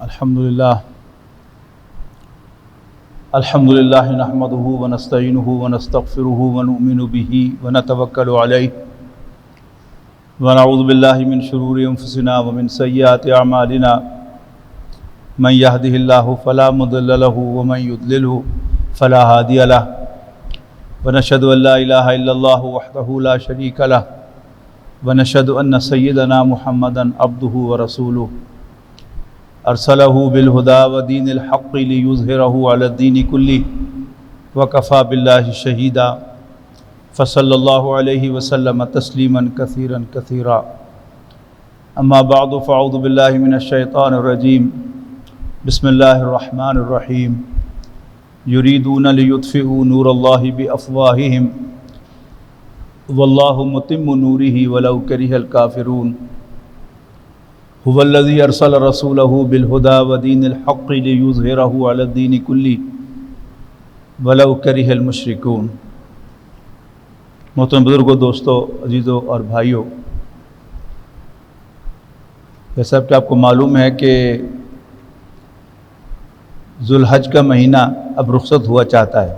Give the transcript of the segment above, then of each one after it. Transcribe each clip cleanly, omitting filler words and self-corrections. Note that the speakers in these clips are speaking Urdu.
الحمدللہ نحمدہ ونستعینہ ونستغفرہ ونؤمن بہ ونتوکل علیہ ونعوذ باللہ من شرور انفسنا ومن سیئات اعمالنا من یہدہ اللہ فلا مضل لہ ومن یضللہ فلا ہادی لہ ونشہد ان لا الہ الا اللہ وحدہ لا شریک لہ ونشہد ان سیدنا محمدا عبدہ ورسولہ ارسلہ بالہدی ودین الحق لیظہرہ علی الدین کلہ وکفی باللہ شہیدا فصلی اللہ علیہ وسلم تسلیما کثیرا کثیرا اما بعد فاعوذ باللہ من الشیطان الرجیم بسم اللہ الرحمن الرحیم یریدون لیطفئوا نور اللہ بافواہہم واللہ متم نورہ ولو کرہ الکافرون هو الذي ارسل رسوله بالهدى ودين الحق ليظهره على الدين كله ولو كره المشركون۔ محترم بزرگوں، دوستوں، عزیزوں اور بھائیوں، جیسا کہ آپ کو معلوم ہے کہ ذوالحج کا مہینہ اب رخصت ہوا چاہتا ہے،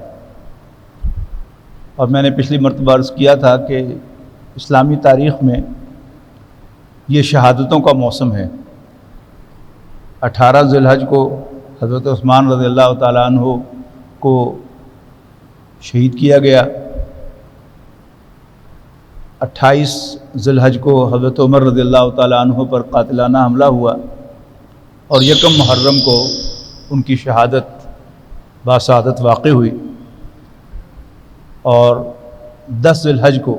اور میں نے پچھلی مرتبہ عرض کیا تھا کہ اسلامی تاریخ میں یہ شہادتوں کا موسم ہے۔ 18 ذوالحج کو حضرت عثمان رضی اللہ تعالیٰ عنہ کو شہید کیا گیا، 28 ذوالحج کو حضرت عمر رضی اللہ تعالیٰ عنہ پر قاتلانہ حملہ ہوا، اور 1 محرم کو ان کی شہادت باسعادت واقع ہوئی، اور 10 ذوالحج کو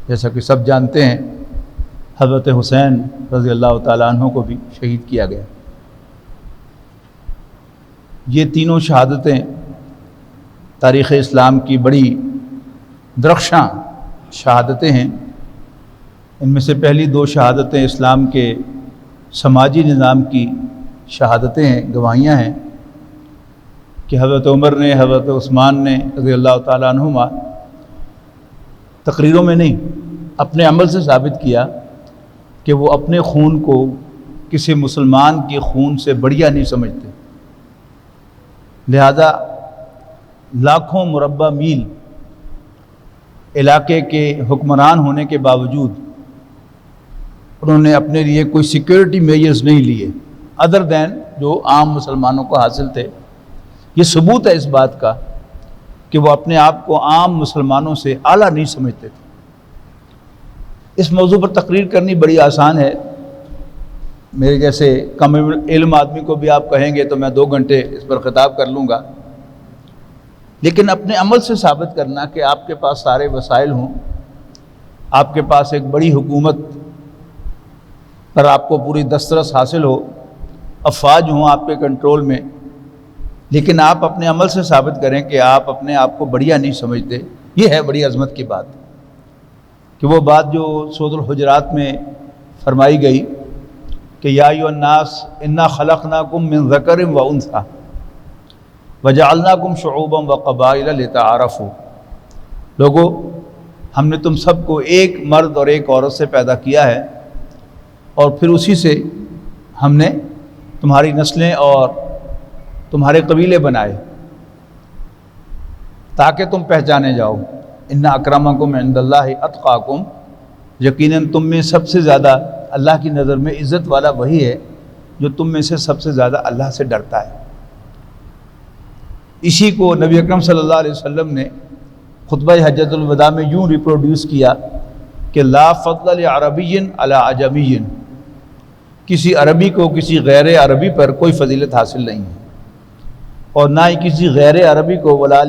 جیسا کہ سب جانتے ہیں حضرت حسین رضی اللہ تعالیٰ عنہ کو بھی شہید کیا گیا۔ یہ تینوں شہادتیں تاریخ اسلام کی بڑی درخشاں شہادتیں ہیں۔ ان میں سے پہلی 2 شہادتیں اسلام کے سماجی نظام کی شہادتیں ہیں، گواہیاں ہیں کہ حضرت عمر نے، حضرت عثمان نے رضی اللہ تعالیٰ عنہما تقریروں میں نہیں، اپنے عمل سے ثابت کیا کہ وہ اپنے خون کو کسی مسلمان کے خون سے بڑھیا نہیں سمجھتے، لہذا لاکھوں مربع میل علاقے کے حکمران ہونے کے باوجود انہوں نے اپنے لیے کوئی سیکیورٹی میجرز نہیں لیے ادر دین جو عام مسلمانوں کو حاصل تھے۔ یہ ثبوت ہے اس بات کا کہ وہ اپنے آپ کو عام مسلمانوں سے اعلیٰ نہیں سمجھتے تھے۔ اس موضوع پر تقریر کرنی بڑی آسان ہے، میرے جیسے کم علم آدمی کو بھی آپ کہیں گے تو میں 2 گھنٹے اس پر خطاب کر لوں گا، لیکن اپنے عمل سے ثابت کرنا کہ آپ کے پاس سارے وسائل ہوں، آپ کے پاس ایک بڑی حکومت پر آپ کو پوری دسترس حاصل ہو، افواج ہوں آپ کے کنٹرول میں، لیکن آپ اپنے عمل سے ثابت کریں کہ آپ اپنے آپ کو بڑھیا نہیں سمجھتے، یہ ہے بڑی عظمت کی بات۔ کہ وہ بات جو سورۃ الحجرات میں فرمائی گئی کہ یا ایھا الناس انا خلقناکم من ذکر و انثی وجعلناکم شعوبا وقبائل لتعارفوا، لوگو ہم نے تم سب کو ایک مرد اور ایک عورت سے پیدا کیا ہے، اور پھر اسی سے ہم نے تمہاری نسلیں اور تمہارے قبیلے بنائے تاکہ تم پہچانے جاؤ۔ ان اکرمکم عند اللہ اتقاکم، یقیناً تم میں سب سے زیادہ اللہ کی نظر میں عزت والا وہی ہے جو تم میں سے سب سے زیادہ اللہ سے ڈرتا ہے۔ اسی کو نبی اکرم صلی اللہ علیہ وسلم نے خطبہ حجۃ الوداع میں یوں ریپروڈیوس کیا کہ لا فضل لعربی علی عجمی، کسی عربی کو کسی غیر عربی پر کوئی فضیلت حاصل نہیں ہے، اور نہ ہی کسی غیر عربی کو ولا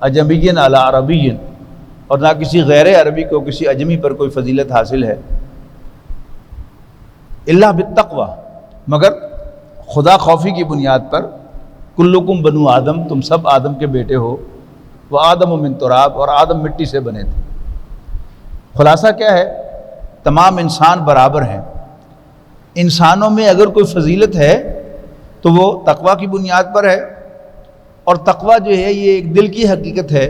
اجمی علی عربی، اور نہ کسی غیر عربی کو کسی اجمی پر کوئی فضیلت حاصل ہے، الا بالتقوی، مگر خدا خوفی کی بنیاد پر۔ کلکم بنو آدم، تم سب آدم کے بیٹے ہو، وآدم من تراب، اور آدم مٹی سے بنے تھے۔ خلاصہ کیا ہے؟ تمام انسان برابر ہیں، انسانوں میں اگر کوئی فضیلت ہے تو وہ تقوی کی بنیاد پر ہے، اور تقوی جو ہے یہ ایک دل کی حقیقت ہے،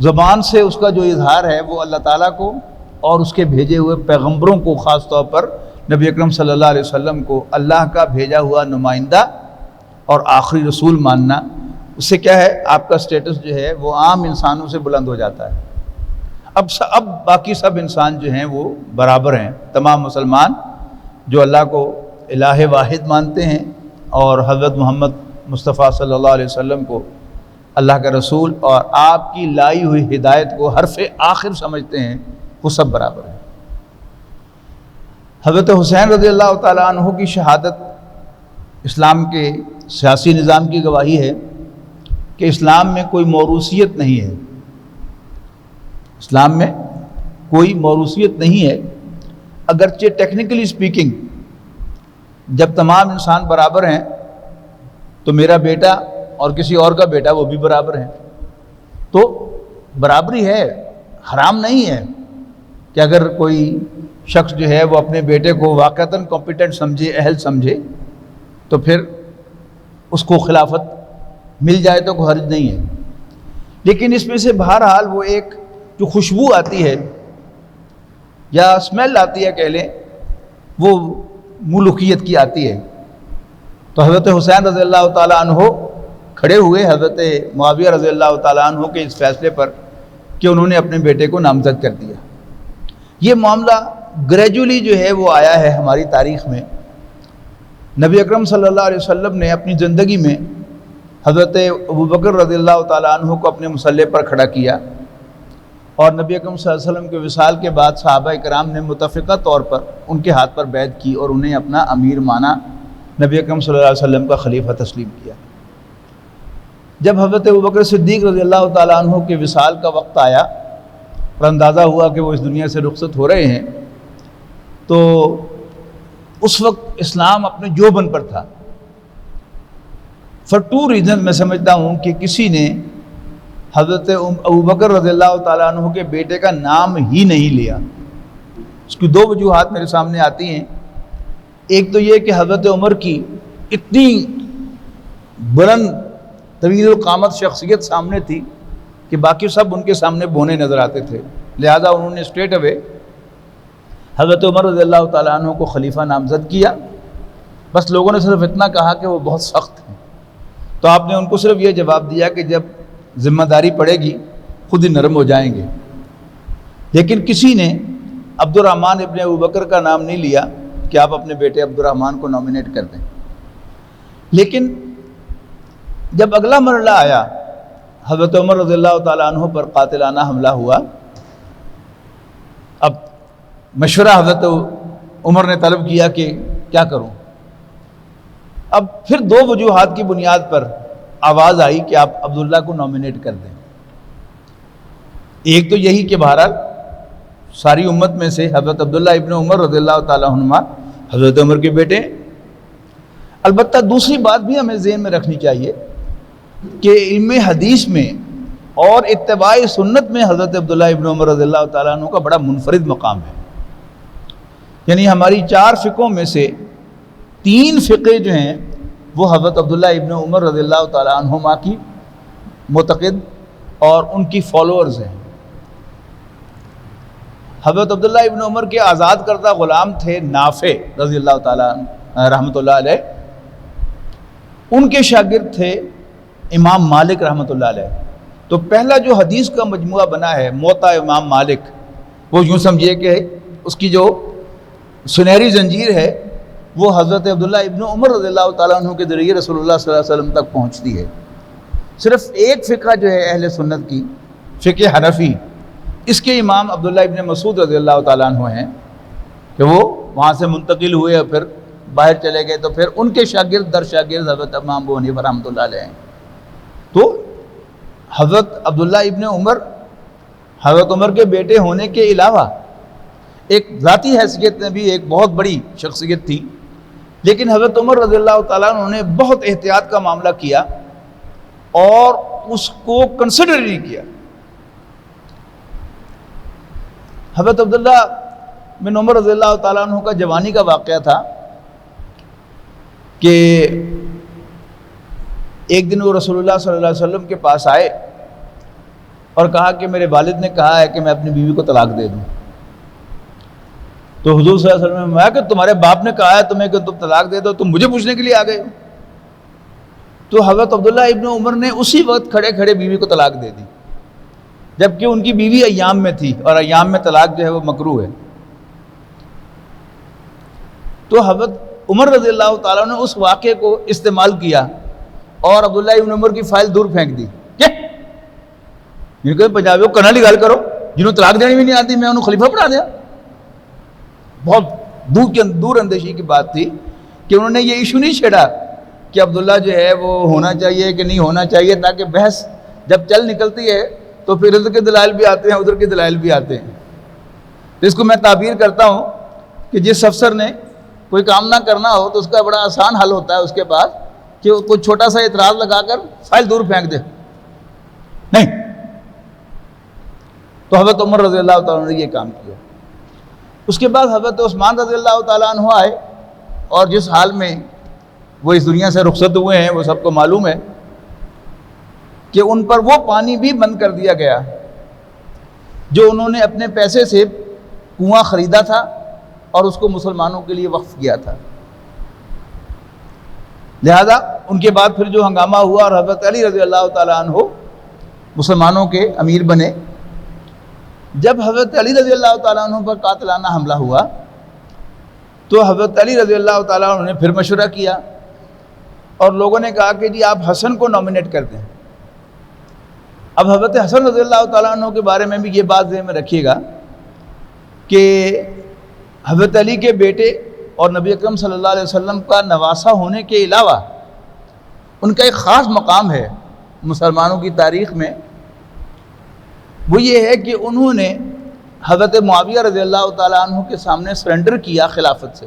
زبان سے اس کا جو اظہار ہے وہ اللہ تعالیٰ کو اور اس کے بھیجے ہوئے پیغمبروں کو خاص طور پر نبی اکرم صلی اللہ علیہ وسلم کو اللہ کا بھیجا ہوا نمائندہ اور آخری رسول ماننا، اس سے کیا ہے آپ کا سٹیٹس جو ہے وہ عام انسانوں سے بلند ہو جاتا ہے۔ اب باقی سب انسان جو ہیں وہ برابر ہیں، تمام مسلمان جو اللہ کو الہ واحد مانتے ہیں اور حضرت محمد مصطفیٰ صلی اللہ علیہ وسلم کو اللہ کا رسول اور آپ کی لائی ہوئی ہدایت کو حرف آخر سمجھتے ہیں، وہ سب برابر ہیں۔ حضرت حسین رضی اللہ تعالیٰ عنہ کی شہادت اسلام کے سیاسی نظام کی گواہی ہے کہ اسلام میں کوئی موروثیت نہیں ہے، اسلام میں کوئی موروثیت نہیں ہے، اگرچہ ٹیکنیکلی اسپیکنگ جب تمام انسان برابر ہیں تو میرا بیٹا اور کسی اور کا بیٹا وہ بھی برابر ہیں، تو برابری ہے، حرام نہیں ہے کہ اگر کوئی شخص جو ہے وہ اپنے بیٹے کو واقعتاً کمپیٹنٹ سمجھے، اہل سمجھے، تو پھر اس کو خلافت مل جائے تو کوئی حرج نہیں ہے۔ لیکن اس میں سے بہرحال وہ ایک جو خوشبو آتی ہے یا اسمیل آتی ہے کہہ لیں، وہ ملوکیت کی آتی ہے۔ تو حضرت حسین رضی اللہ تعالیٰ عنہ کھڑے ہوئے حضرت معاویہ رضی اللہ تعالیٰ عنہ کے اس فیصلے پر کہ انہوں نے اپنے بیٹے کو نامزد کر دیا۔ یہ معاملہ گریجولی جو ہے وہ آیا ہے ہماری تاریخ میں۔ نبی اکرم صلی اللہ علیہ وسلم نے اپنی زندگی میں حضرت ابوبکر رضی اللہ تعالیٰ عنہ کو اپنے مسلح پر کھڑا کیا، اور نبی اکرم صلی اللہ علیہ وسلم کے وصال کے بعد صحابہ کرام نے متفقہ طور پر ان کے ہاتھ پر بیعت کی اور انہیں اپنا امیر مانا، نبی اکرم صلی اللہ علیہ وسلم کا خلیفہ تسلیم کیا۔ جب حضرت ابوبکر صدیق رضی اللہ تعالیٰ عنہ کے وصال کا وقت آیا اور اندازہ ہوا کہ وہ اس دنیا سے رخصت ہو رہے ہیں، تو اس وقت اسلام اپنے جوبن پر تھا۔ فار ٹو ریزنز میں سمجھتا ہوں کہ کسی نے حضرت ابوبکر رضی اللہ تعالیٰ عنہ کے بیٹے کا نام ہی نہیں لیا۔ اس کی دو وجوہات میرے سامنے آتی ہیں۔ ایک تو یہ کہ حضرت عمر کی اتنی بلند طویل القامت شخصیت سامنے تھی کہ باقی سب ان کے سامنے بونے نظر آتے تھے، لہذا انہوں نے اسٹریٹ اوے حضرت عمر رضی اللہ تعالیٰ عنہ کو خلیفہ نامزد کیا۔ بس لوگوں نے صرف اتنا کہا کہ وہ بہت سخت ہیں، تو آپ نے ان کو صرف یہ جواب دیا کہ جب ذمہ داری پڑے گی خود ہی نرم ہو جائیں گے۔ لیکن کسی نے عبد الرحمن ابن ابوبکر کا نام نہیں لیا کہ آپ اپنے بیٹے عبد الرحمن کو نامینیٹ کر دیں۔ لیکن جب اگلا مرحلہ آیا، حضرت عمر رضی اللہ تعالیٰ عنہ پر قاتلانہ حملہ ہوا، اب مشورہ حضرت عمر نے طلب کیا کہ کیا کروں۔ اب پھر دو وجوہات کی بنیاد پر آواز آئی کہ آپ عبداللہ کو نامینیٹ کر دیں۔ ایک تو یہی کہ بہرحال ساری امت میں سے حضرت عبداللہ ابن عمر رضی اللہ تعالیٰ عنہما حضرت عمر کے بیٹے۔ البتہ دوسری بات بھی ہمیں ذہن میں رکھنی چاہیے کہ علم حدیث میں اور اتباع سنت میں حضرت عبداللہ ابن عمر رضی اللہ تعالیٰ عنہ کا بڑا منفرد مقام ہے۔ یعنی ہماری 4 فقوں میں سے 3 فقے جو ہیں وہ حضرت عبداللہ ابن عمر رضی اللہ تعالیٰ عنہما کی معتقد اور ان کی فالوورز ہیں۔ حضرت عبداللہ ابن عمر کے آزاد کردہ غلام تھے نافع رضی اللہ تعالیٰ رحمۃ اللہ علیہ، ان کے شاگرد تھے امام مالک رحمۃ اللہ علیہ۔ تو پہلا جو حدیث کا مجموعہ بنا ہے موطا امام مالک، وہ یوں سمجھیے کہ اس کی جو سنہری زنجیر ہے وہ حضرت عبداللہ ابن عمر رضی اللہ تعالیٰ عنہ کے ذریعے رسول اللہ صلی اللہ علیہ وسلم تک پہنچتی ہے۔ صرف ایک فقہ جو ہے اہل سنت کی، فقہ حنفی، اس کے امام عبداللہ ابن مسعود رضی اللہ تعالیٰ عنہ ہیں کہ وہ وہاں سے منتقل ہوئے اور پھر باہر چلے گئے، تو پھر ان کے شاگرد در شاگرد حضرت امام ابو حنیفہ رحمۃ اللہ علیہ ہیں۔ تو حضرت عبداللہ ابن عمر حضرت عمر کے بیٹے ہونے کے علاوہ ایک ذاتی حیثیت میں بھی ایک بہت بڑی شخصیت تھی، لیکن حضرت عمر رضی اللہ تعالیٰ عنہ نے بہت احتیاط کا معاملہ کیا اور اس کو کنسیڈر نہیں کیا۔ حضرت عبداللہ بن عمر رضی اللہ تعالیٰ عنہ کا جوانی کا واقعہ تھا کہ ایک دن وہ رسول اللہ صلی اللہ علیہ وسلم کے پاس آئے اور کہا کہ میرے والد نے کہا ہے کہ میں اپنی بیوی کو طلاق دے دوں۔ تو حضور صلی اللہ علیہ وسلم نے فرمایا کہ تمہارے باپ نے کہا ہے تمہیں کہ تم طلاق دے دو، تم مجھے پوچھنے کے لیے آ گئے ہو؟ تو حضرت عبداللہ ابن عمر نے اسی وقت کھڑے کھڑے بیوی کو طلاق دے دی، جبکہ ان کی بیوی ایام میں تھی، اور ایام میں طلاق جو ہے وہ مکروہ ہے۔ تو حضرت عمر رضی اللہ تعالیٰ نے اس واقعے کو استعمال کیا اور عبداللہ ابن عمر کی فائل دور پھینک دی۔ کیا یہ کہ پنجابیوں کو کنالی گال کرو، جنہوں طلاق دینی بھی نہیں آتی میں انہوں خلیفہ بنا دیا۔ بہت دور اندیشی کی بات تھی کہ انہوں نے یہ ایشو نہیں چھیڑا کہ عبداللہ جو ہے وہ ہونا چاہیے کہ نہیں ہونا چاہیے، تاکہ بحث جب چل نکلتی ہے تو پھر ادھر کے دلائل بھی آتے ہیں ادھر کے دلائل بھی آتے ہیں۔ تو اس کو میں تعبیر کرتا ہوں کہ جس افسر نے کوئی کام نہ کرنا ہو تو اس کا بڑا آسان حل ہوتا ہے اس کے پاس کہ وہ کوئی چھوٹا سا اعتراض لگا کر فائل دور پھینک دے، نہیں۔ تو حضرت عمر رضی اللہ تعالیٰ نے یہ کام کیا۔ اس کے بعد حضرت عثمان رضی اللہ تعالیٰ عنہ آئے، اور جس حال میں وہ اس دنیا سے رخصت ہوئے ہیں وہ سب کو معلوم ہے کہ ان پر وہ پانی بھی بند کر دیا گیا جو انہوں نے اپنے پیسے سے کنواں خریدا تھا اور اس کو مسلمانوں کے لیے وقف کیا تھا۔ لہذا ان کے بعد پھر جو ہنگامہ ہوا اور حضرت علی رضی اللہ تعالیٰ عنہ مسلمانوں کے امیر بنے، جب حضرت علی رضی اللہ تعالیٰ عنہ پر قاتلانہ حملہ ہوا تو حضرت علی رضی اللہ تعالیٰ عنہ نے پھر مشورہ کیا، اور لوگوں نے کہا کہ جی آپ حسن کو نامنیٹ کر دیں۔ اب حضرت حسن رضی اللہ تعالیٰ عنہ کے بارے میں بھی یہ بات ذہن میں رکھیے گا کہ حضرت علی کے بیٹے اور نبی اکرم صلی اللہ علیہ وسلم کا نواسہ ہونے کے علاوہ ان کا ایک خاص مقام ہے مسلمانوں کی تاریخ میں، وہ یہ ہے کہ انہوں نے حضرت معاویہ رضی اللہ تعالیٰ عنہ کے سامنے سرنڈر کیا خلافت سے،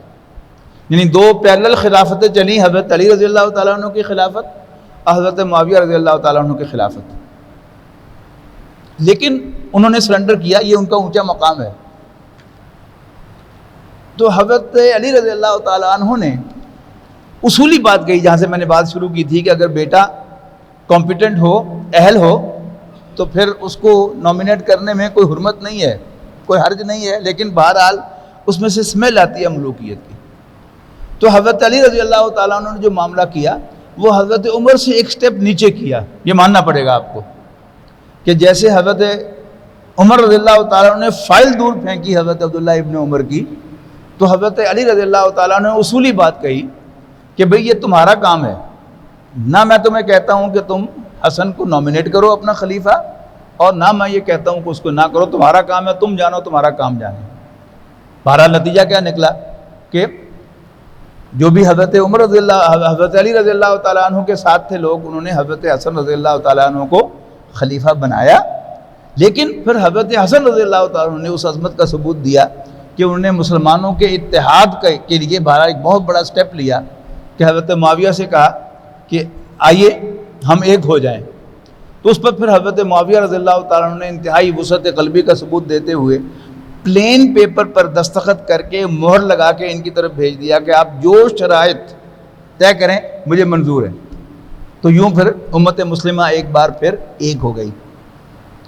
یعنی دو پیرلل خلافتیں چلیں، حضرت علی رضی اللہ تعالیٰ عنہ کی خلافت اور حضرت معاویہ رضی اللہ تعالیٰ عنہ کی خلافت، لیکن انہوں نے سرنڈر کیا، یہ ان کا اونچا مقام ہے۔ تو حضرت علی رضی اللہ تعالیٰ عنہ نے اصولی بات کہی، جہاں سے میں نے بات شروع کی تھی کہ اگر بیٹا کمپیٹنٹ ہو، اہل ہو، تو پھر اس کو نامنیٹ کرنے میں کوئی حرمت نہیں ہے، کوئی حرج نہیں ہے، لیکن بہرحال اس میں سے اسمیل آتی ہے ملوکیت کی۔ تو حضرت علی رضی اللہ تعالیٰ عنہ نے جو معاملہ کیا وہ حضرت عمر سے ایک سٹیپ نیچے کیا، یہ ماننا پڑے گا آپ کو، کہ جیسے حضرت عمر رضی اللہ تعالیٰ عنہ نے فائل دور پھینکی حضرت عبداللہ ابن عمر کی، تو حضرت علی رضی اللہ تعالیٰ عنہ نے اصولی بات کہی کہ بھئی یہ تمہارا کام ہے، نہ میں تمہیں کہتا ہوں کہ تم حسن کو نامنیٹ کرو اپنا خلیفہ، اور نہ میں یہ کہتا ہوں کہ اس کو نہ کرو، تمہارا کام ہے، تم جانو تمہارا کام جانے۔ بہرحال نتیجہ کیا نکلا کہ جو بھی حضرت علی رضی اللہ تعالیٰ عنہ کے ساتھ تھے لوگ، انہوں نے حضرت حسن رضی اللہ تعالیٰ عنہ کو خلیفہ بنایا، لیکن پھر حضرت حسن رضی اللہ تعالیٰ عنہ نے اس عظمت کا ثبوت دیا کہ انہوں نے مسلمانوں کے اتحاد کے لیے بہرحال ایک بہت بڑا سٹیپ لیا کہ حضرت معاویہ سے کہا کہ آئیے ہم ایک ہو جائیں۔ تو اس پر پھر حضرت معاویہ رضی اللہ تعالیٰ عنہ نے انتہائی وسعت قلبی کا ثبوت دیتے ہوئے پلین پیپر پر دستخط کر کے مہر لگا کے ان کی طرف بھیج دیا کہ آپ جو شرائط طے کریں مجھے منظور ہے۔ تو یوں پھر امت مسلمہ ایک بار پھر ایک ہو گئی۔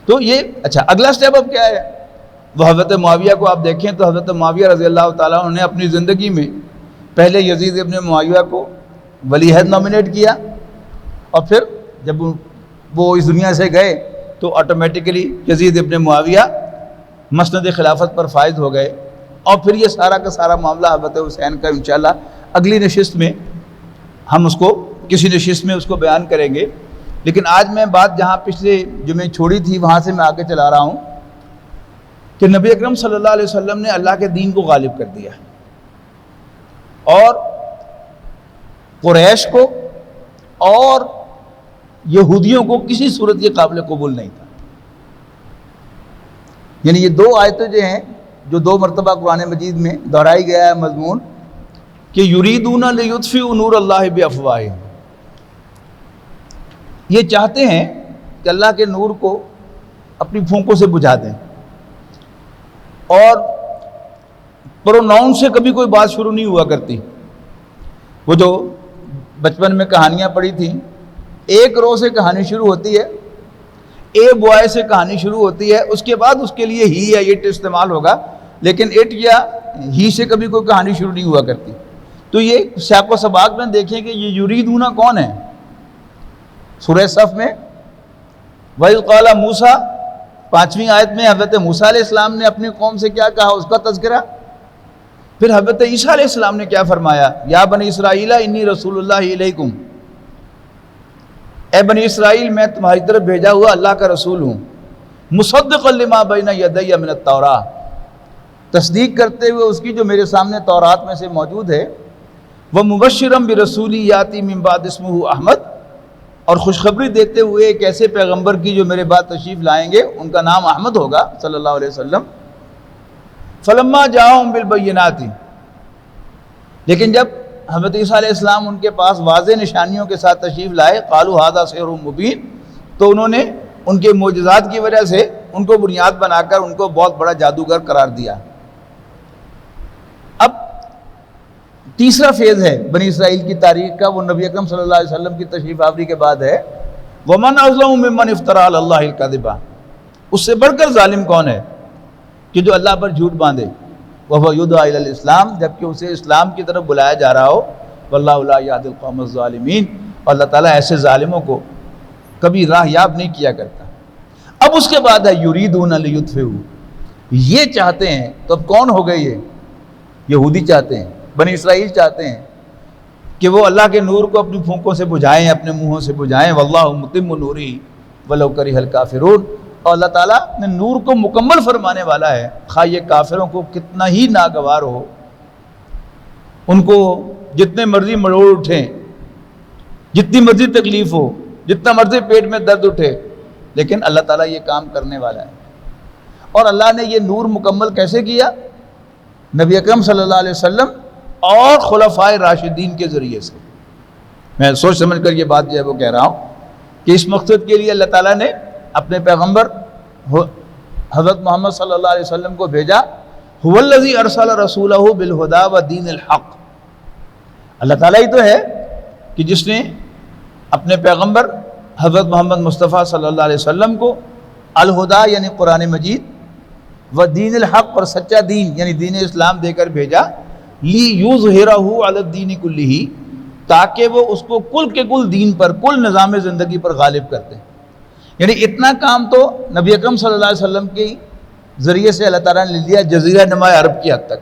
تو یہ اچھا اگلا سٹیپ اب کیا ہے؟ وہ حضرت معاویہ کو آپ دیکھیں تو حضرت معاویہ رضی اللہ تعالیٰ عنہ نے اپنی زندگی میں پہلے یزید ابن معاویہ کو ولی عہد نامنیٹ کیا، اور پھر جب وہ اس دنیا سے گئے تو آٹومیٹکلی یزید ابن معاویہ مسند خلافت پر فائز ہو گئے، اور پھر یہ سارا کا سارا معاملہ حضرت حسین کا انشاءاللہ اگلی نشست میں ہم اس کو کسی نشست میں اس کو بیان کریں گے۔ لیکن آج میں بات جہاں پچھلے جمعے چھوڑی تھی وہاں سے میں آگے چلا رہا ہوں کہ نبی اکرم صلی اللہ علیہ وسلم نے اللہ کے دین کو غالب کر دیا، اور قریش کو اور یہودیوں کو کسی صورت یہ قابل قبول نہیں تھا۔ یعنی یہ دو آیتیں جو ہیں جو دو مرتبہ قرآن مجید میں دہرائی گیا ہے مضمون کہ یریدون لیطفئوا نور اللہ بافواہہم، یہ چاہتے ہیں کہ اللہ کے نور کو اپنی پھونکوں سے بجھا دیں، اور پروناؤن سے کبھی کوئی بات شروع نہیں ہوا کرتی۔ وہ جو بچپن میں کہانیاں پڑھی تھیں، ایک رو سے کہانی شروع ہوتی ہے، اے بوائے سے کہانی شروع ہوتی ہے، اس کے بعد اس کے لیے ہی یا اٹ استعمال ہوگا، لیکن اٹ یا ہی سے کبھی کوئی کہانی شروع نہیں ہوا کرتی. تو یہ سیاق و سباق میں دیکھیں کہ یہ یریدون کون ہے. سورہ صف میں وَإِذْ قَالَ مُوسَىٰ 5ویں آیت میں حضرت موسیٰ علیہ السلام نے اپنی قوم سے کیا کہا، اس کا تذکرہ. پھر حضرت عیسیٰ علیہ السلام نے کیا فرمایا، یا بنی اسرائیل انی رسول اللہ علیکم، اے بنی اسرائیل میں تمہاری طرف بھیجا ہوا اللہ کا رسول ہوں، مصدقا لما بین یدی من التوراۃ، تصدیق کرتے ہوئے اس کی جو میرے سامنے تورات میں سے موجود ہے، ومبشرا برسول یاتی من بعد اسمہ احمد، اور خوشخبری دیتے ہوئے ایک ایسے پیغمبر کی جو میرے بعد تشریف لائیں گے، ان کا نام احمد ہوگا صلی اللہ علیہ وسلم. فلما جاءہم بالبینات، لیکن جب حضرت عیسیٰ علیہ السلام ان کے پاس واضح نشانیوں کے ساتھ تشریف لائے، قالوا ھذا سحر مبین، تو انہوں نے ان کے معجزات کی وجہ سے ان کو بنیاد بنا کر ان کو بہت بڑا جادوگر قرار دیا. اب تیسرا فیز ہے بنی اسرائیل کی تاریخ کا، وہ نبی اکرم صلی اللہ علیہ وسلم کی تشریف آوری کے بعد ہے. وَمَنْ أَظْلَمُ مِمَّنِ افْتَرَىٰ عَلَى اللَّهِ الْكَذِبَ، اس سے بڑھ کر ظالم کون ہے کہ جو اللہ پر جھوٹ باندھے. وَهُوَ يُدْعَىٰ إِلَى الْإِسْلَامِ، جبکہ اسے اسلام کی طرف بلایا جا رہا ہو. وَاللَّهُ لَا يَهْدِي الْقَوْمَ الظَّالِمِينَ، اور اللہ تعالیٰ ایسے ظالموں کو کبھی راہ یاب نہیں کیا کرتا. اب اس کے بعد ہے یریدون لیطفئوا، یہ چاہتے ہیں. تو اب کون ہو گئے یہ یہودی چاہتے ہیں، بنی اسرائیل چاہتے ہیں کہ وہ اللہ کے نور کو اپنی پھونکوں سے بجھائیں، اپنے منہوں سے بجھائیں. واللہ متم نورہ ولو کرہ الکافرون، اور اللہ تعالیٰ اپنے نور کو مکمل فرمانے والا ہے، خواہ یہ کافروں کو کتنا ہی ناگوار ہو، ان کو جتنے مرضی مروڑ اٹھیں، جتنی مرضی تکلیف ہو، جتنا مرضی پیٹ میں درد اٹھے، لیکن اللہ تعالیٰ یہ کام کرنے والا ہے. اور اللہ نے یہ نور مکمل کیسے کیا؟ نبی اکرم صلی اللہ علیہ وسلم اور خلفائے راشدین کے ذریعے سے. میں سوچ سمجھ کر یہ بات جو ہے وہ کہہ رہا ہوں کہ اس مقصد کے لیے اللہ تعالیٰ نے اپنے پیغمبر حضرت محمد صلی اللہ علیہ وسلم کو بھیجا. هو الذی ارسل رسولہ بالہدی ودین الحق، اللہ تعالیٰ ہی تو ہے کہ جس نے اپنے پیغمبر حضرت محمد مصطفیٰ صلی اللہ علیہ وسلم کو الہدا یعنی قرآن مجید، و دین الحق اور سچا دین یعنی دین اسلام دے کر بھیجا. لی یظہرہ علی الدین کلہ، تاکہ وہ اس کو کل کے کل دین پر، کل نظام زندگی پر غالب کرتے ہیں. یعنی اتنا کام تو نبی اکرم صلی اللہ علیہ وسلم کے ذریعے سے اللہ تعالیٰ نے لیا جزیرہ نما عرب کی حد تک.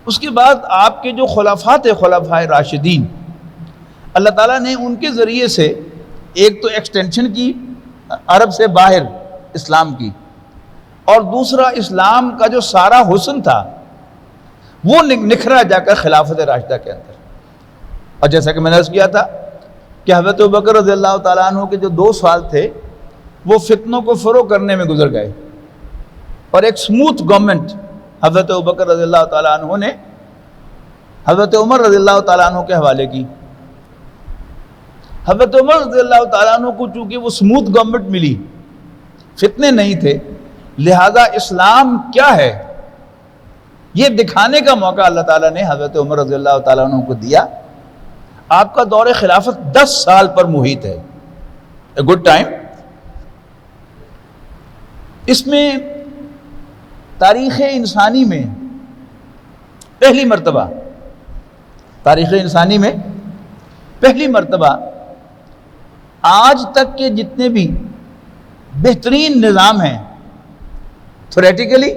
اس کے بعد آپ کے جو خلفاء تھے، خلفائے راشدین، اللہ تعالیٰ نے ان کے ذریعے سے ایک تو ایکسٹینشن کی عرب سے باہر اسلام کی، اور دوسرا اسلام کا جو سارا حسن تھا وہ نکھرا جا کر خلافت راشدہ کے اندر. اور جیسا کہ میں نے عرض کیا تھا کہ حضرت ابوبکر رضی اللہ تعالیٰ عنہ کے جو 2 سال تھے وہ فتنوں کو فروغ کرنے میں گزر گئے، اور ایک سموتھ گورنمنٹ حضرت ابوبکر رضی اللہ تعالیٰ عنہ نے حضرت عمر رضی اللہ تعالیٰ عنہ کے حوالے کی. حضرت عمر رضی اللہ تعالیٰ عنہ کو چونکہ وہ سموتھ گورنمنٹ ملی، فتنے نہیں تھے، لہذا اسلام کیا ہے یہ دکھانے کا موقع اللہ تعالیٰ نے حضرت عمر رضی اللہ تعالیٰ عنہ کو دیا. آپ کا دور خلافت 10 سال پر محیط ہے، اے گڈ ٹائم. اس میں تاریخ انسانی میں پہلی مرتبہ، تاریخ انسانی میں پہلی مرتبہ آج تک کے جتنے بھی بہترین نظام ہیں تھیوریٹیکلی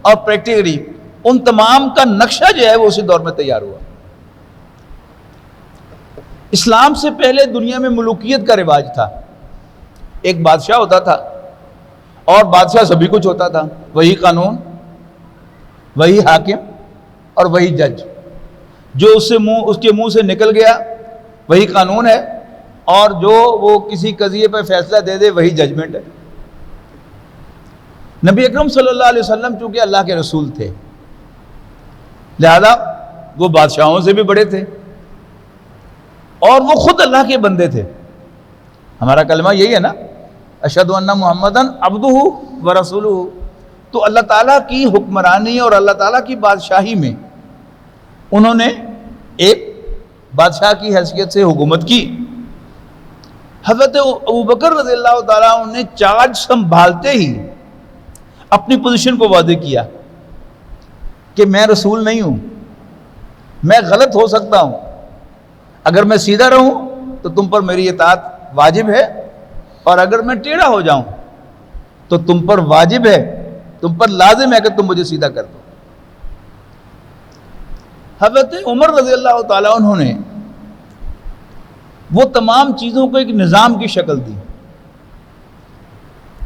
اور پریکٹیکلی، ان تمام کا نقشہ جو ہے وہ اسی دور میں تیار ہوا. اسلام سے پہلے دنیا میں ملوکیت کا رواج تھا. ایک بادشاہ ہوتا تھا اور بادشاہ سبھی کچھ ہوتا تھا، وہی قانون، وہی حاکم اور وہی جج. جو اس کے منہ سے نکل گیا وہی قانون ہے، اور جو وہ کسی قضیے پر فیصلہ دے دے وہی ججمنٹ ہے. نبی اکرم صلی اللہ علیہ وسلم چونکہ اللہ کے رسول تھے، لہذا وہ بادشاہوں سے بھی بڑے تھے اور وہ خود اللہ کے بندے تھے. ہمارا کلمہ یہی ہے نا، اشہد ان محمدً عبدہ ورسولہ. تو اللہ تعالیٰ کی حکمرانی اور اللہ تعالیٰ کی بادشاہی میں انہوں نے ایک بادشاہ کی حیثیت سے حکومت کی. حضرت ابوبکر رضی اللہ تعالیٰ عنہ نے چارج سنبھالتے ہی اپنی پوزیشن کو واضح کیا کہ میں رسول نہیں ہوں، میں غلط ہو سکتا ہوں، اگر میں سیدھا رہوں تو تم پر میری اطاعت واجب ہے، اور اگر میں ٹیڑھا ہو جاؤں تو تم پر واجب ہے، تم پر لازم ہے کہ تم مجھے سیدھا کر دو۔ حضرت عمر رضی اللہ تعالیٰ عنہ نے وہ تمام چیزوں کو ایک نظام کی شکل دی۔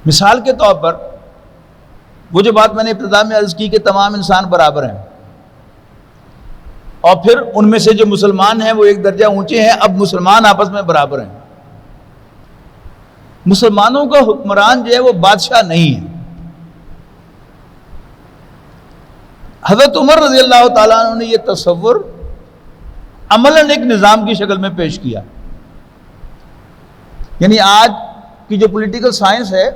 مثال کے طور پر وہ جو بات میں نے ابتدا میں عرض کی کہ تمام انسان برابر ہیں، اور پھر ان میں سے جو مسلمان ہیں وہ ایک درجہ اونچے ہیں، اب مسلمان آپس میں برابر ہیں۔ مسلمانوں کا حکمران جو ہے وہ بادشاہ نہیں ہے۔ حضرت عمر رضی اللہ تعالیٰ عنہ نے یہ تصور عملاً ایک نظام کی شکل میں پیش کیا۔ یعنی آج کی جو پولیٹیکل سائنس ہے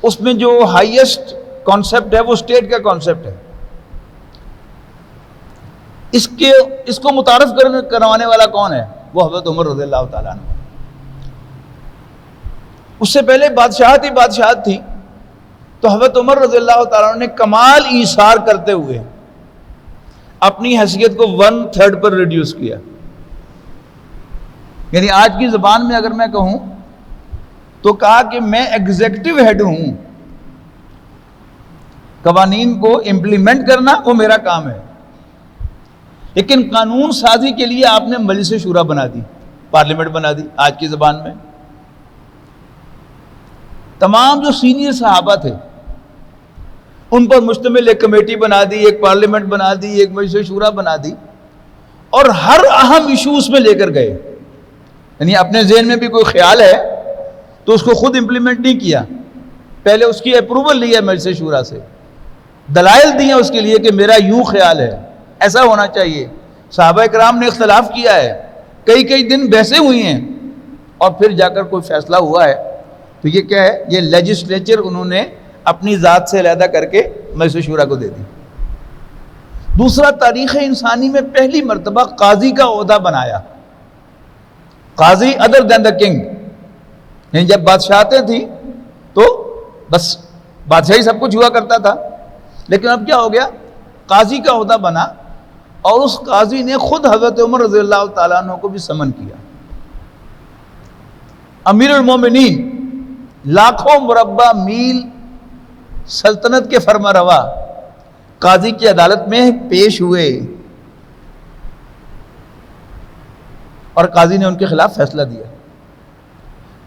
اس میں جو ہائیسٹ کانسیپٹ ہے وہ اسٹیٹ کا کانسیپٹ ہے۔ اس کو متعارف کروانے والا کون ہے؟ وہ حضرت عمر رضی اللہ تعالیٰ عنہ۔ اس سے پہلے بادشاہت تھی، تو حضرت عمر رضی اللہ تعالیٰ عنہ نے کمال ایثار کرتے ہوئے اپنی حیثیت کو 1/3 پر ریڈیوس کیا۔ یعنی آج کی زبان میں اگر میں کہوں تو کہا کہ میں ایگزیکٹو ہیڈ ہوں، قوانین کو امپلیمنٹ کرنا وہ میرا کام ہے، لیکن قانون سازی کے لیے آپ نے مجلس شورا بنا دی، پارلیمنٹ بنا دی۔ آج کی زبان میں تمام جو سینئر صحابہ تھے ان پر مشتمل ایک کمیٹی بنا دی، ایک پارلیمنٹ بنا دی، ایک مجلس شورا بنا دی، اور ہر اہم ایشو اس میں لے کر گئے۔ یعنی اپنے ذہن میں بھی کوئی خیال ہے تو اس کو خود امپلیمنٹ نہیں کیا، پہلے اس کی اپروول لیا مجلس شورا سے، دلائل دیے اس کے لیے کہ میرا یوں خیال ہے، ایسا ہونا چاہیے۔ صحابہ کرام نے اختلاف کیا ہے، کئی دن بحثیں ہوئی ہیں، اور پھر جا کر کوئی فیصلہ ہوا ہے۔ تو یہ کیا ہے؟ یہ لیجسلیچر انہوں نے اپنی ذات سے علیحدہ کر کے مجلس شورا کو دے دی۔ دوسرا، تاریخ انسانی میں پہلی مرتبہ قاضی کا عہدہ بنایا، قاضی ادر دین دا کنگ۔ یعنی جب بادشاہتیں تھیں تو بس بادشاہی سب کچھ ہوا کرتا تھا، لیکن اب کیا ہو گیا؟ قاضی کا عہدہ بنا، اور اس قاضی نے خود حضرت عمر رضی اللہ تعالیٰ عنہ کو بھی سمن کیا۔ امیر المومنین لاکھوں مربع میل سلطنت کے فرما روا قاضی کی عدالت میں پیش ہوئے، اور قاضی نے ان کے خلاف فیصلہ دیا،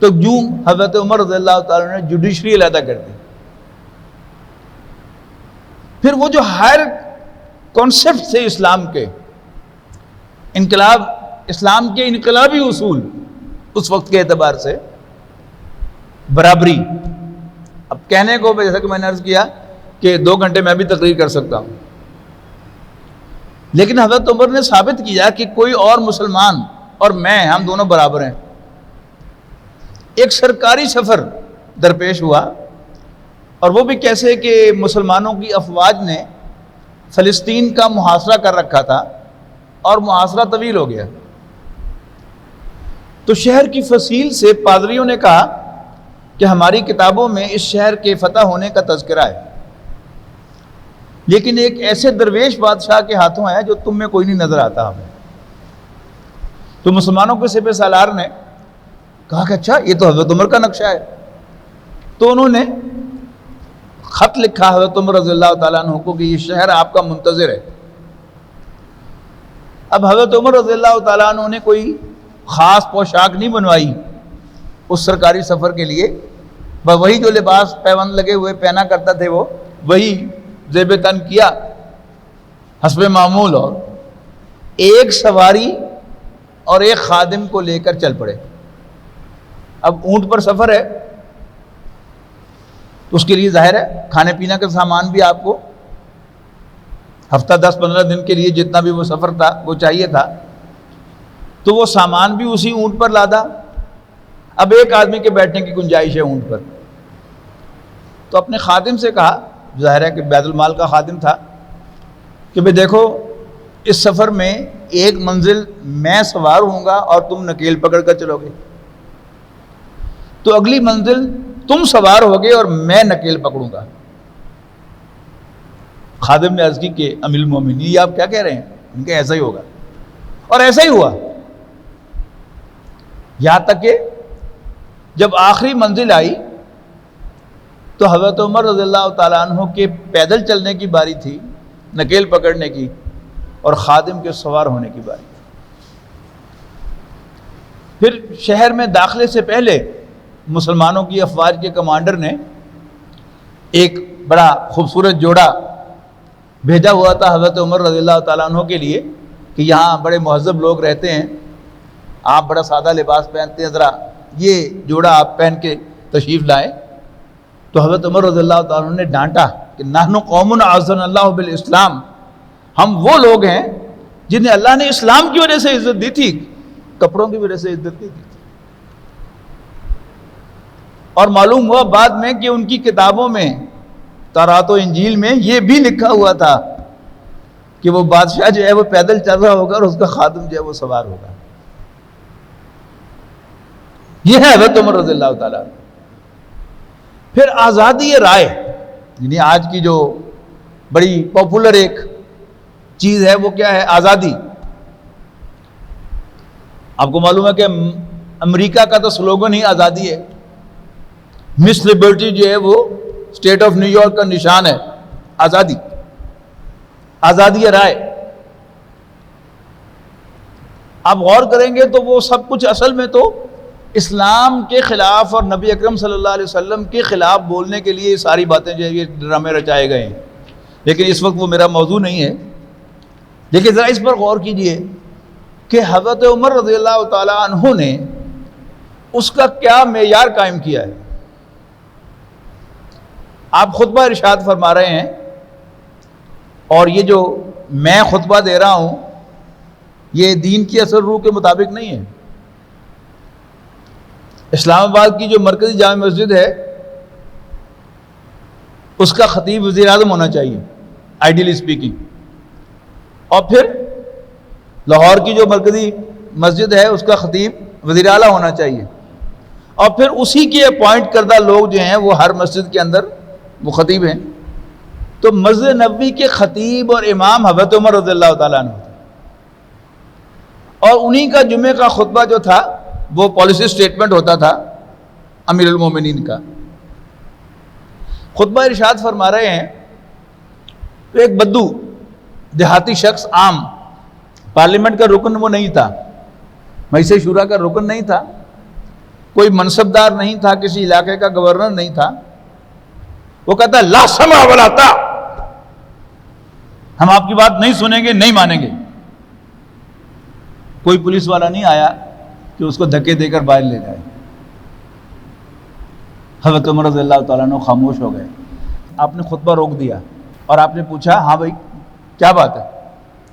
تو یوں حضرت عمر رضی اللہ تعالیٰ نے جوڈیشری علیحدہ کر دی۔ پھر وہ جو ہائر کانسیپٹ تھے اسلام کے، اسلام کے انقلابی اصول اس وقت کے اعتبار سے، برابری۔ اب کہنے کو جیسا کہ میں نے عرض کیا کہ 2 گھنٹے میں بھی تقریر کر سکتا ہوں، لیکن حضرت عمر نے ثابت کیا کہ کوئی اور مسلمان اور میں، ہم دونوں برابر ہیں۔ ایک سرکاری سفر درپیش ہوا، اور وہ بھی کیسے کہ مسلمانوں کی افواج نے فلسطین کا محاصرہ کر رکھا تھا، اور محاصرہ طویل ہو گیا۔ تو شہر کی فصیل سے پادریوں نے کہا کہ ہماری کتابوں میں اس شہر کے فتح ہونے کا تذکرہ ہے، لیکن ایک ایسے درویش بادشاہ کے ہاتھوں ہے جو تم میں کوئی نہیں نظر آتا ہمیں۔ تو مسلمانوں کے سپہ سالار نے کہا کہ اچھا، یہ تو حضرت عمر کا نقشہ ہے۔ تو انہوں نے خط لکھا حضرت عمر رضی اللہ تعالیٰ عنہ کو کہ یہ شہر آپ کا منتظر ہے۔ اب حضرت عمر رضی اللہ تعالیٰ عنہ نے کوئی خاص پوشاک نہیں بنوائی اس سرکاری سفر کے لیے، وہی جو لباس پیوند لگے ہوئے پہنا کرتا تھے وہ وہی زیب تن کیا حسب معمول، اور ایک سواری اور ایک خادم کو لے کر چل پڑے۔ اب اونٹ پر سفر ہے تو اس کے لیے ظاہر ہے کھانے پینے کا سامان بھی آپ کو ہفتہ 10-15 دن کے لیے جتنا بھی وہ سفر تھا وہ چاہیے تھا، تو وہ سامان بھی اسی اونٹ پر لادا۔ اب ایک آدمی کے بیٹھنے کی گنجائش ہے اونٹ پر، تو اپنے خادم سے کہا، ظاہر ہے کہ بیت المال کا خادم تھا، کہ بھئی دیکھو اس سفر میں ایک منزل میں سوار ہوں گا اور تم نکیل پکڑ کر چلو گے، تو اگلی منزل تم سوار ہوگے اور میں نکیل پکڑوں گا۔ خادم نے عرض کی کہ امیر المومنین یہ آپ کیا کہہ رہے ہیں؟ ان کے ایسا ہی ہوگا، اور ایسا ہی ہوا، یہاں تک کہ جب آخری منزل آئی تو حضرت عمر رضی اللہ تعالیٰ عنہ کے پیدل چلنے کی باری تھی، نکیل پکڑنے کی، اور خادم کے سوار ہونے کی باری تھی۔ پھر شہر میں داخلے سے پہلے مسلمانوں کی افواج کے کمانڈر نے ایک بڑا خوبصورت جوڑا بھیجا ہوا تھا حضرت عمر رضی اللہ تعالیٰ عنہ کے لیے کہ یہاں بڑے مہذب لوگ رہتے ہیں، آپ بڑا سادہ لباس پہنتے ہیں، ذرا یہ جوڑا آپ پہن کے تشریف لائیں۔ تو حضرت عمر رضی اللہ تعالیٰ عنہ نے ڈانٹا کہ نحن قوم اعزنا اللہ بالاسلام، ہم وہ لوگ ہیں جنہیں اللہ نے اسلام کی وجہ سے عزت دی تھی، کپڑوں کی وجہ سے عزت دی تھی۔ اور معلوم ہوا بعد میں کہ ان کی کتابوں میں تورات و انجیل میں یہ بھی لکھا ہوا تھا کہ وہ بادشاہ جو ہے وہ پیدل چل رہا ہوگا اور اس کا خادم جو ہے وہ سوار ہوگا۔ یہ ہے حضرت عمر رضی اللہ تعالیٰ۔ پھر آزادی رائے، یعنی آج کی جو بڑی پاپولر ایک چیز ہے وہ کیا ہے؟ آزادی۔ آپ کو معلوم ہے کہ امریکہ کا تو سلوگن ہی آزادی ہے، مس لبرٹی جو ہے وہ اسٹیٹ آف نیو یارک کا نشان ہے، آزادی، آزادی رائے۔ آپ غور کریں گے تو وہ سب کچھ اصل میں تو اسلام کے خلاف اور نبی اکرم صلی اللہ علیہ وسلم کے خلاف بولنے کے لیے یہ ساری باتیں جو ہے یہ ڈرامے رچائے گئے ہیں، لیکن اس وقت وہ میرا موضوع نہیں ہے۔ لیکن ذرا اس پر غور کیجئے کہ حضرت عمر رضی اللہ تعالیٰ عنہ نے اس کا کیا معیار قائم کیا ہے۔ آپ خطبہ ارشاد فرما رہے ہیں، اور یہ جو میں خطبہ دے رہا ہوں یہ دین کی اصل روح کے مطابق نہیں ہے۔ اسلام آباد کی جو مرکزی جامع مسجد ہے اس کا خطیب وزیر اعظم ہونا چاہیے، آئیڈیلی اسپیکنگ، اور پھر لاہور کی جو مرکزی مسجد ہے اس کا خطیب وزیر اعلیٰ ہونا چاہیے، اور پھر اسی کے اپوائنٹ کردہ لوگ جو ہیں وہ ہر مسجد کے اندر وہ خطیب ہیں۔ تو مسجد نبوی کے خطیب اور امام حضرت عمر رضی اللہ تعالیٰ عنہ، اور انہی کا جمعے کا خطبہ جو تھا وہ پالیسی سٹیٹمنٹ ہوتا تھا امیر المومنین کا۔ خطبہ ارشاد فرما رہے ہیں تو ایک بدو دیہاتی شخص، عام پارلیمنٹ کا رکن وہ نہیں تھا، مجلس شورا کا رکن نہیں تھا، کوئی منصبدار نہیں تھا، کسی علاقے کا گورنر نہیں تھا، وہ کہتا ہے لا سمع ولا طاع، ہم آپ کی بات نہیں سنیں گے، نہیں مانیں گے۔ کوئی پولیس والا نہیں آیا کہ اس کو دھکے دے کر باہر لے جائے۔ حضرت عمر رضی اللہ تعالیٰ عنہ خاموش ہو گئے۔ آپ نے خطبہ روک دیا اور آپ نے پوچھا ہاں بھائی کیا بات ہے،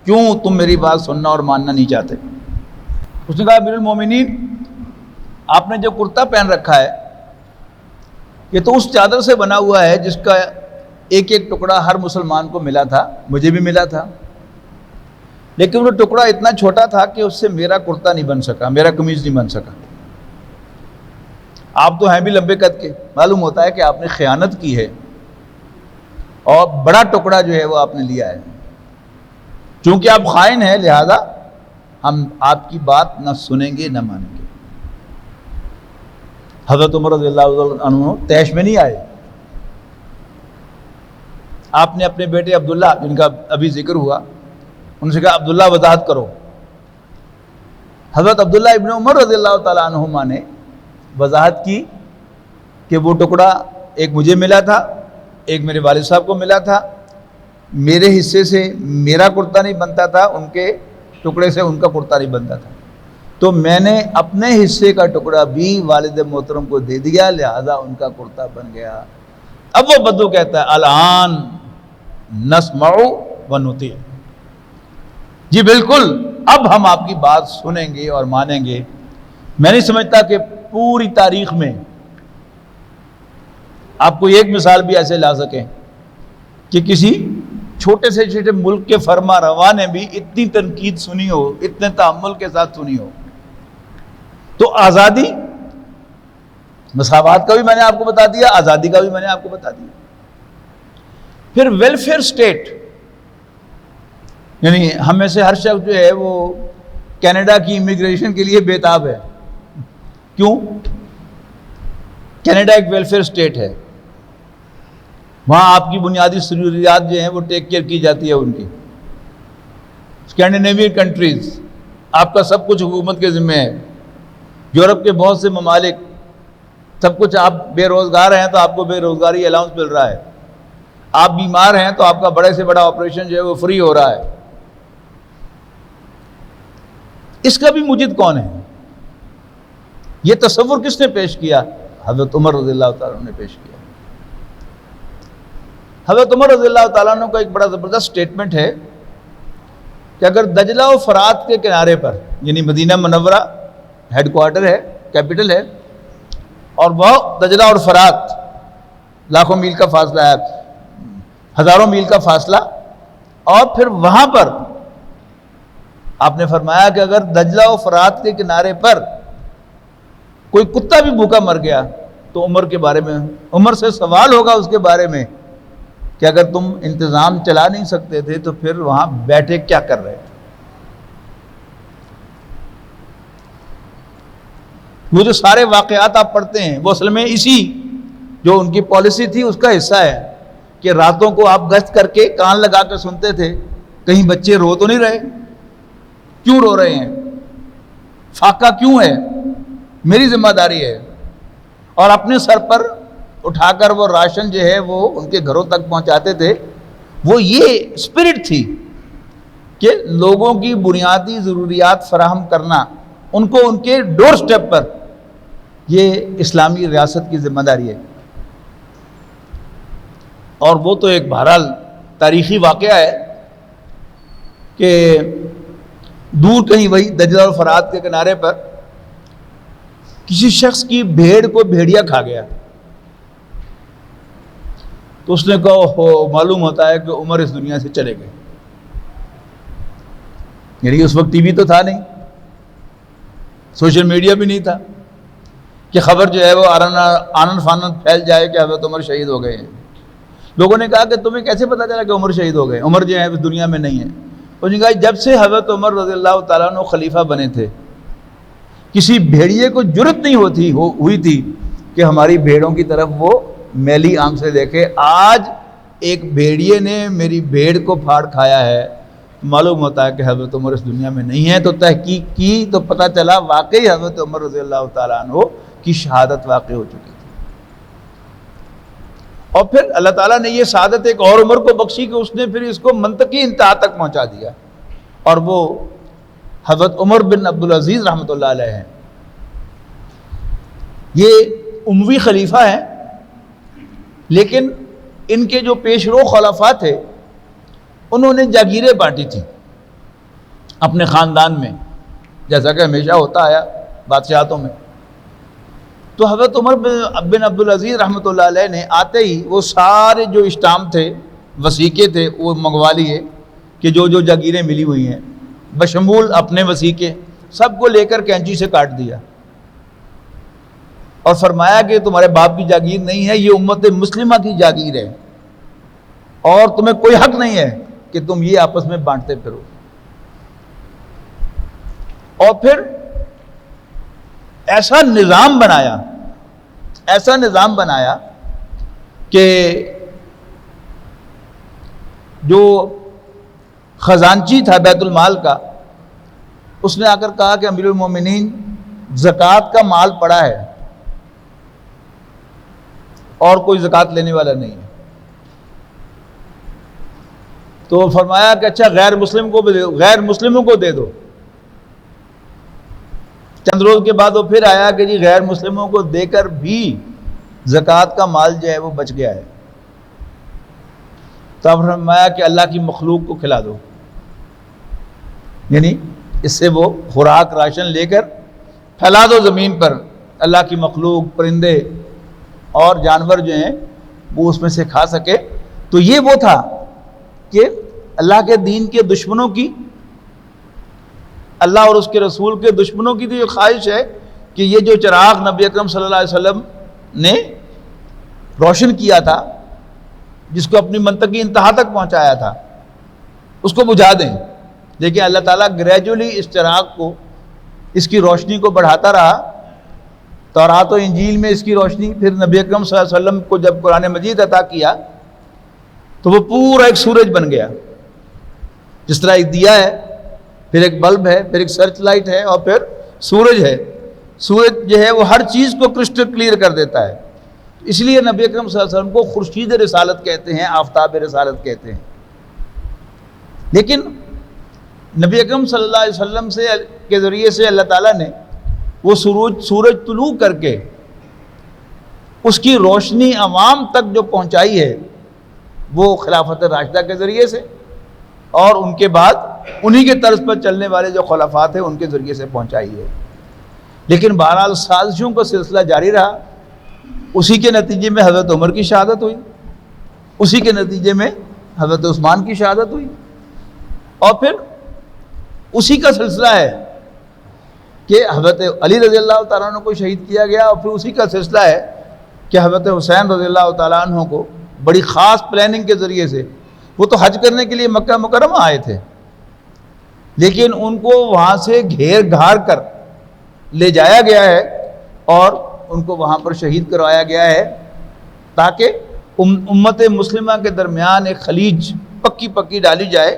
کیوں تم میری بات سننا اور ماننا نہیں چاہتے؟ اس نے کہا امیر المومنین آپ نے جو کرتا پہن رکھا ہے یہ تو اس چادر سے بنا ہوا ہے جس کا ایک ایک ٹکڑا ہر مسلمان کو ملا تھا، مجھے بھی ملا تھا، لیکن وہ ٹکڑا اتنا چھوٹا تھا کہ اس سے میرا کرتا نہیں بن سکا، میرا قمیض نہیں بن سکا۔ آپ تو ہیں بھی لمبے قد کے، معلوم ہوتا ہے کہ آپ نے خیانت کی ہے اور بڑا ٹکڑا جو ہے وہ آپ نے لیا ہے، چونکہ آپ خائن ہیں لہذا ہم آپ کی بات نہ سنیں گے نہ مانیں گے۔ حضرت عمر رضی اللہ عنہ طیش میں نہیں آئے۔ آپ نے اپنے بیٹے عبداللہ جن کا ابھی ذکر ہوا ان سے کہا عبداللہ وضاحت کرو۔ حضرت عبداللہ ابن عمر رضی اللہ تعالیٰ عنہما نے وضاحت کی کہ وہ ٹکڑا ایک مجھے ملا تھا، ایک میرے والد صاحب کو ملا تھا، میرے حصے سے میرا کرتا نہیں بنتا تھا، ان کے ٹکڑے سے ان کا کرتا نہیں بنتا تھا، تو میں نے اپنے حصے کا ٹکڑا بھی والد محترم کو دے دیا لہذا ان کا کرتا بن گیا۔ اب وہ بدو کہتا ہے الان نسمع و نطیع، جی بالکل اب ہم آپ کی بات سنیں گے اور مانیں گے۔ میں نہیں سمجھتا کہ پوری تاریخ میں آپ کو ایک مثال بھی ایسے لا سکیں کہ کسی چھوٹے سے چھوٹے ملک کے فرما روا نے بھی اتنی تنقید سنی ہو، اتنے تحمل کے ساتھ سنی ہو۔ تو آزادی، مساوات کا بھی میں نے آپ کو بتا دیا، آزادی کا بھی میں نے آپ کو بتا دیا۔ پھر ویلفیئر سٹیٹ، یعنی ہم میں سے ہر شخص جو ہے وہ کینیڈا کی امیگریشن کے لیے بےتاب ہے. کیوں؟ کینیڈا ایک ویلفیئر اسٹیٹ ہے، وہاں آپ کی بنیادی ضروریات جو ہیں وہ ٹیک کیئر کی جاتی ہے ان کی. اسکینڈینیوین کنٹریز آپ کا سب کچھ حکومت کے ذمہ ہے. یورپ کے بہت سے ممالک سب کچھ، آپ بے روزگار ہیں تو آپ کو بے روزگاری الاؤنس مل رہا ہے، آپ بیمار ہیں تو آپ کا بڑے سے بڑا آپریشن جو ہے وہ فری ہو رہا ہے. اس کا بھی مجد کون ہے؟ یہ تصور کس نے پیش کیا؟ حضرت عمر رضی اللہ تعالیٰ عنہ نے پیش کیا. حضرت عمر رضی اللہ تعالیٰ عنہ کا ایک بڑا زبردست سٹیٹمنٹ ہے کہ اگر دجلہ و فرات کے کنارے پر، یعنی مدینہ منورہ ہیڈ کوارٹر ہے، کیپٹل ہے، اور وہ دجلہ اور فرات لاکھوں میل کا فاصلہ ہے، ہزاروں میل کا فاصلہ، اور پھر وہاں پر آپ نے فرمایا کہ اگر دجلہ و فرات کے کنارے پر کوئی کتا بھی بھوکا مر گیا تو عمر کے بارے میں، عمر سے سوال ہوگا اس کے بارے میں کہ اگر تم انتظام چلا نہیں سکتے تھے تو پھر وہاں بیٹھے کیا کر رہے تھے. وہ جو سارے واقعات آپ پڑھتے ہیں وہ اصل میں اسی جو ان کی پالیسی تھی اس کا حصہ ہے کہ راتوں کو آپ گشت کر کے کان لگا کے سنتے تھے کہیں بچے رو تو نہیں رہے، کیوں رو رہے ہیں، فاقہ کیوں ہے، میری ذمہ داری ہے. اور اپنے سر پر اٹھا کر وہ راشن جو ہے وہ ان کے گھروں تک پہنچاتے تھے. وہ یہ اسپرٹ تھی کہ لوگوں کی بنیادی ضروریات فراہم کرنا، ان کو ان کے ڈور سٹیپ پر، یہ اسلامی ریاست کی ذمہ داری ہے. اور وہ تو ایک بہرحال تاریخی واقعہ ہے کہ دور کہیں وہی دجلہ اور فرات کے کنارے پر کسی شخص کی بھیڑ کو بھیڑیا کھا گیا. تو اس نے کہا معلوم ہوتا ہے کہ عمر اس دنیا سے چلے گئے. یعنی اس وقت ٹی وی تو تھا نہیں، سوشل میڈیا بھی نہیں تھا کہ خبر جو ہے وہ آنن فانن پھیل جائے کہ حضرت عمر شہید ہو گئے ہیں. لوگوں نے کہا کہ تمہیں کیسے پتا چلا کہ عمر شہید ہو گئے، عمر جو ہے اس دنیا میں نہیں ہے. انہوں نے کہا جب سے حضرت عمر رضی اللہ تعالیٰ عنہ خلیفہ بنے تھے کسی بھیڑیے کو جرت نہیں ہوئی تھی کہ ہماری بھیڑوں کی طرف وہ میلی آنکھ سے دیکھے. آج ایک بھیڑیے نے میری بھیڑ کو پھاڑ کھایا ہے، معلوم ہوتا ہے کہ حضرت عمر اس دنیا میں نہیں ہے. تو تحقیق کی تو پتہ چلا واقعی حضرت عمر رضی اللہ تعالیٰ عنہ کی شہادت واقع ہو چکی تھی. اور پھر اللہ تعالیٰ نے یہ سعادت ایک اور عمر کو بخشی کہ اس نے پھر اس کو منطقی انتہا تک پہنچا دیا، اور وہ حضرت عمر بن عبدالعزیز رحمۃ اللہ علیہ ہیں. یہ اموی خلیفہ ہیں، لیکن ان کے جو پیش رو خلفاء تھے انہوں نے جاگیریں بانٹی تھیں اپنے خاندان میں، جیسا کہ ہمیشہ ہوتا آیا بادشاہتوں میں. تو حضرت عمر بن عبدالعزیز رحمۃ اللہ علیہ نے آتے ہی وہ سارے جو اسٹام تھے، وثیقے تھے، وہ منگوا لیے کہ جو جاگیریں ملی ہوئی ہیں بشمول اپنے وثیقے سب کو لے کر کینچی سے کاٹ دیا، اور فرمایا کہ تمہارے باپ کی جاگیر نہیں ہے، یہ امت مسلمہ کی جاگیر ہے، اور تمہیں کوئی حق نہیں ہے کہ تم یہ آپس میں بانٹتے پھرو. اور پھر ایسا نظام بنایا کہ جو خزانچی تھا بیت المال کا، اس نے آ کر کہا کہ امیر المومنین زکوٰۃ کا مال پڑا ہے اور کوئی زکوٰۃ لینے والا نہیں ہے. تو فرمایا کہ اچھا غیر مسلموں کو دے دو. چند روز کے بعد وہ پھر آیا کہ جی غیر مسلموں کو دے کر بھی زکوٰۃ کا مال جو ہے وہ بچ گیا ہے. تو اب فرمایا کہ اللہ کی مخلوق کو کھلا دو، یعنی اس سے وہ خوراک راشن لے کر پھیلا دو زمین پر، اللہ کی مخلوق پرندے اور جانور جو ہیں وہ اس میں سے کھا سکے. تو یہ وہ تھا کہ اللہ کے دین کے دشمنوں کی، اللہ اور اس کے رسول کے دشمنوں کی تو یہ خواہش ہے کہ یہ جو چراغ نبی اکرم صلی اللہ علیہ وسلم نے روشن کیا تھا، جس کو اپنی منطقی انتہا تک پہنچایا تھا، اس کو بجھا دیں. لیکن اللہ تعالیٰ گریجولی اس چراغ کو، اس کی روشنی کو بڑھاتا رہا۔ تورات و انجیل میں اس کی روشنی، پھر نبی اکرم صلی اللہ علیہ وسلم کو جب قرآن مجید عطا کیا تو وہ پورا ایک سورج بن گیا۔ جس طرح ایک دیا ہے، پھر ایک بلب ہے، پھر ایک سرچ لائٹ ہے، اور پھر سورج ہے۔ سورج جو ہے وہ ہر چیز کو کرسٹل کلیئر کر دیتا ہے۔ اس لیے نبی اکرم صلی اللہ علیہ وسلم کو خورشید رسالت کہتے ہیں، آفتاب رسالت کہتے ہیں۔ لیکن نبی اکرم صلی اللہ علیہ وسلم کے ذریعے سے اللہ تعالیٰ نے وہ سورج طلوع کر کے اس کی روشنی عوام تک جو پہنچائی ہے وہ خلافت راشدہ کے ذریعے سے، اور ان کے بعد انہی کے طرز پر چلنے والے جو خلفات ہیں ان کے ذریعے سے پہنچائی ہے۔ لیکن بہرحال سازشوں کا سلسلہ جاری رہا۔ اسی کے نتیجے میں حضرت عمر کی شہادت ہوئی، اسی کے نتیجے میں حضرت عثمان کی شہادت ہوئی، اور پھر اسی کا سلسلہ ہے کہ حضرت علی رضی اللہ تعالیٰ عنہ کو شہید کیا گیا، اور پھر اسی کا سلسلہ ہے کہ حضرت حسین رضی اللہ تعالیٰ عنہ کو بڑی خاص پلاننگ کے ذریعے سے، وہ تو حج کرنے کے لیے مکہ مکرمہ آئے تھے، لیکن ان کو وہاں سے گھیر گھار کر لے جایا گیا ہے اور ان کو وہاں پر شہید کروایا گیا ہے، تاکہ امت مسلمہ کے درمیان ایک خلیج پکی ڈالی جائے،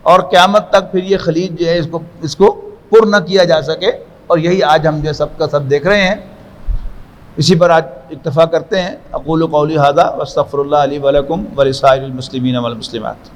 اور قیامت تک پھر یہ خلیج جو ہے اس کو پر نہ کیا جا سکے۔ اور یہی آج ہم جو سب کا سب دیکھ رہے ہیں۔ اسی پر آج اکتفا کرتے ہیں۔ اقول قولی ھذا واستغفر اللہ لی ولکم ولسائر المسلمین والمسلمات۔